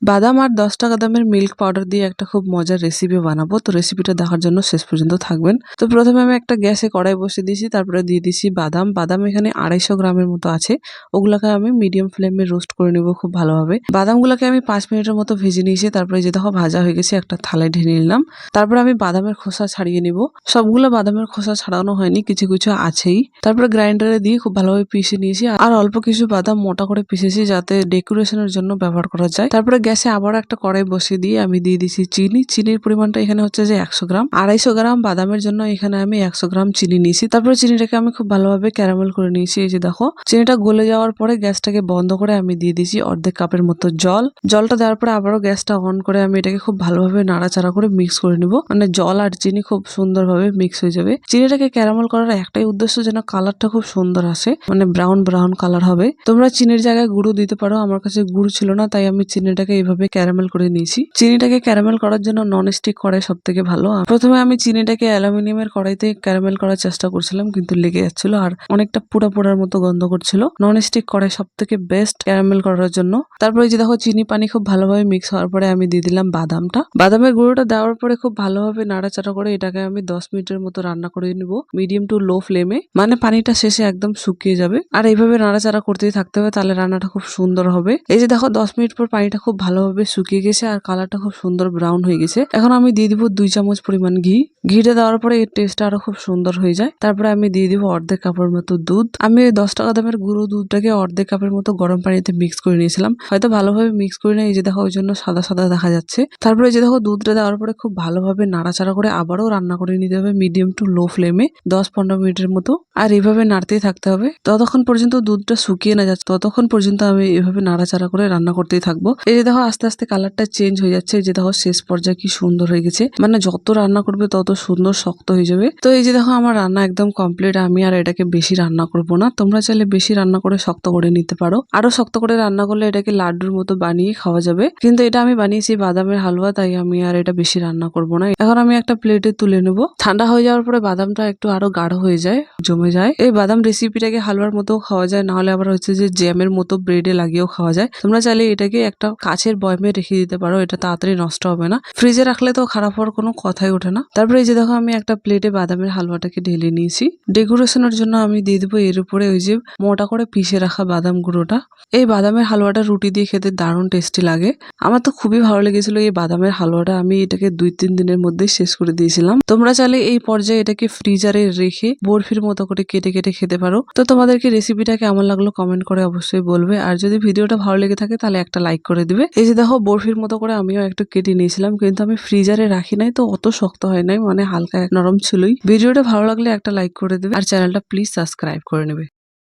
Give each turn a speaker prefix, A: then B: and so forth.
A: বাদাম আর 10 টাকা দামের মিল্ক পাউডার দিয়ে একটা খুব মজার রেসিপি বানাবো। তো রেসিপিটা দেখার জন্য শেষ পর্যন্ত থাকবেন। তো প্রথমে আমি একটা গ্যাসে কড়াই বসিয়ে দিয়েছি, তারপরে দিয়ে দিছি বাদাম। বাদাম এখানে 250 গ্রামের মতো আছে। ওগুলাকে আমি মিডিয়াম ফ্লেমে রোস্ট করে নিব খুব ভালোভাবে। বাদামগুলোকে আমি 5 মিনিটের মতো ভেজে নিয়েছি। তারপরে যে দেখো ভাজা হয়ে গেছে, একটা থালায় ঢেলে নিলাম। তারপরে আমি বাদামের খোসা ছাড়িয়ে নিব। সবগুলো বাদামের খোসা ছাড়ানো হয়নি, কিছু কিছু আছেই। তারপরে গ্রাইন্ডারে দিয়ে খুব ভালোভাবে পিষে নিয়েছি। আর অল্প কিছু বাদাম মোটা করে পিষেছি যাতে ডেকোরেশনের জন্য ব্যবহার করা যায়। তারপরে গ্যাসে আবার একটা কড়াই বসিয়ে দিয়ে আমি দিয়ে দিছি চিনি। চিনির পরিমাণটা এখানে হচ্ছে যে 100 গ্রাম। 250 গ্রাম বাদামের জন্য এখানে আমি 100 গ্রাম চিনি নিয়েছি। তারপরে চিনিটাকে আমি খুব ভালোভাবে ক্যারামেল করে নিয়েছি। এই যে দেখো চিনিটা গলে যাওয়ার পরে গ্যাসটাকে বন্ধ করে আমি দিয়ে দিয়েছি অর্ধেক কাপের মতো জল। জলটা দেওয়ার পরে আবারও গ্যাসটা অন করে আমি এটাকে খুব ভালোভাবে নাড়াচাড়া করে মিক্স করে নিব। মানে জল আর চিনি খুব সুন্দরভাবে মিক্স হয়ে যাবে। চিনিটাকে ক্যারামেল করার একটাই উদ্দেশ্য যেন কালারটা খুব সুন্দর আসে, মানে ব্রাউন ব্রাউন কালার হবে। তোমরা চিনির জায়গায় গুঁড়ো দিতে পারো, আমার কাছে গুড় ছিল না তাই আমি চিনিটাকে এইভাবে ক্যারামেল করে নিয়েছি। চিনিটাকে ক্যারামেল করার জন্য নন স্টিক কড়াই সব থেকে ভালো। প্রথমে আমি চিনিটাকে অ্যালুমিনিয়ামের কড়াইতে ক্যারামেল করার চেষ্টা করছিলাম, কিন্তু লেগে যাচ্ছিল আর অনেকটা পোড়া পোড়ার মতো গন্ধ করছিল। নন স্টিক কড়াই সব থেকে বেস্ট ক্যারামেল করার জন্য। তারপরে যে দেখো চিনি পানি খুব ভালোভাবে মিক্স হওয়ার পরে আমি দিয়ে দিলাম বাদামটা। বাদামের গুঁড়োটা দেওয়ার পরে খুব ভালোভাবে নাড়াচাড়া করে এটাকে আমি 10 মিনিটের মতো রান্না করে নিব মিডিয়াম টু লো ফ্লেমে। মানে পানিটা শেষে একদম শুকিয়ে যাবে আর এইভাবে নাড়াচাড়া করতেই থাকতে হবে, তাহলে রান্নাটা খুব সুন্দর হবে। এই যে দেখো 10 মিনিট পর পানিটা খুব ভালোভাবে শুকিয়ে গেছে আর কালারটা খুব সুন্দর ব্রাউন হয়ে গেছে। এখন আমি দিয়ে দিব 2 চামচ পরিমাণ ঘি। ঘিটা দেওয়ার পরে এর টেস্টটা আরো খুব সুন্দর হয়ে যায়। তারপরে আমি দিয়ে দিব অর্ধেক কাপের মতো দুধ। আমি 10 টাকা দামের গুঁড়ো দুধটাকে অর্ধেক কাপের মতো গরম পানিতে মিক্স করে নিয়েছিলাম, হয়তো ভালোভাবে মিক্স করে নেই। এই যে দেখো ওই জন্য সাদা সাদা দেখা যাচ্ছে। তারপরে যে দেখো দুধটা দেওয়ার পরে খুব ভালোভাবে নাড়াচাড়া করে আবারও রান্না করে নিতে হবে মিডিয়াম টু লো ফ্লেমে 10-15 মিনিটের মতো। আর এইভাবে নাড়তেই থাকতে হবে ততক্ষণ পর্যন্ত দুধটা শুকিয়ে না যাচ্ছে, ততক্ষণ পর্যন্ত আমি এইভাবে নাড়াচাড়া করে রান্না করতেই থাকবো। এই যে দেখো আস্তে আস্তে কালারটা চেঞ্জ হয়ে যাচ্ছে। এই যে দেখো শেষ পর্যায়ে কি সুন্দর হয়ে গেছে, মানে যত রান্না করবে তত সুন্দর শক্ত হয়ে যাবে। তো এই যে দেখো আমার রান্না একদম কমপ্লিট। আমি আর এটাকে বেশি রান্না করব না, তোমরা চাইলে বেশি রান্না করে শক্ত করে নিতে পারো। আরো শক্ত করে রান্না করলে এটাকে লাড্ডুর মতো বানিয়ে খাওয়া যাবে, কিন্তু এটা আমি বানিয়েছি বাদামের হালুয়া, তাই আমি আর এটা বেশি রান্না করব না। এখন আমি একটা প্লেটে তুলে নেব। ঠান্ডা হয়ে যাওয়ার পরে বাদামটা একটু আরো গাঢ় হয়ে যায়, জমে যায়। এই বাদাম রেসিপিটাকে হালুয়ার মতো খাওয়া যায়, নাহলে আবার হচ্ছে যে জ্যামের মতো ব্রেডে লাগিয়েও খাওয়া যায়। তোমরা চাইলে এটাকে একটা কাচের বয়মে রেখে দিতে পারো, এটা তাড়াতাড়ি নষ্ট হবে না। ফ্রিজে রাখলে তো খারাপ হওয়ার কোনো কথাই ওঠে না। তারপরে এই যে দেখো আমি একটা প্লেটে বাদামের হালুয়াটাকে ঢেলে নিয়েছি। ডেকোরেশনের জন্য আমি দিয়ে দেবো এর উপরে ওই যে মোটা করে পিষে রাখা বাদাম গুঁড়োটা। এই বাদামের হালুয়াটা রুটি দিয়ে খেতে দারুণ টেস্টি লাগে। আমার তো খুবই ভালো লেগেছিল এই বাদামের হালুয়াটা। আমি এটাকে 2-3 দিনের মধ্যে শেষ করে দিয়েছিলাম। তোমরা চাইলে এই পর্যায়ে এটাকে ফ্রিজারে রেখে বরফির মতো করে কেটে কেটে খেতে পারো। তো তোমাদেরকে রেসিপিটা কেমন লাগলো কমেন্ট করে অবশ্যই বলবে। আর যদি ভিডিওটা ভালো লেগে থাকে তাহলে একটা লাইক করে দিবে। এই যে দেখো বরফির মতো করে আমিও একটু কেটে নিয়েছিলাম, কিন্তু আমি ফ্রিজারে রাখি নাই তো অত শক্ত হয় নাই, মানে হালকা নরম ছিলই। ভিডিওটা ভালো লাগলে একটা লাইক করে দেবে আর চ্যানেলটা প্লিজ সাবস্ক্রাইব করে নেবে।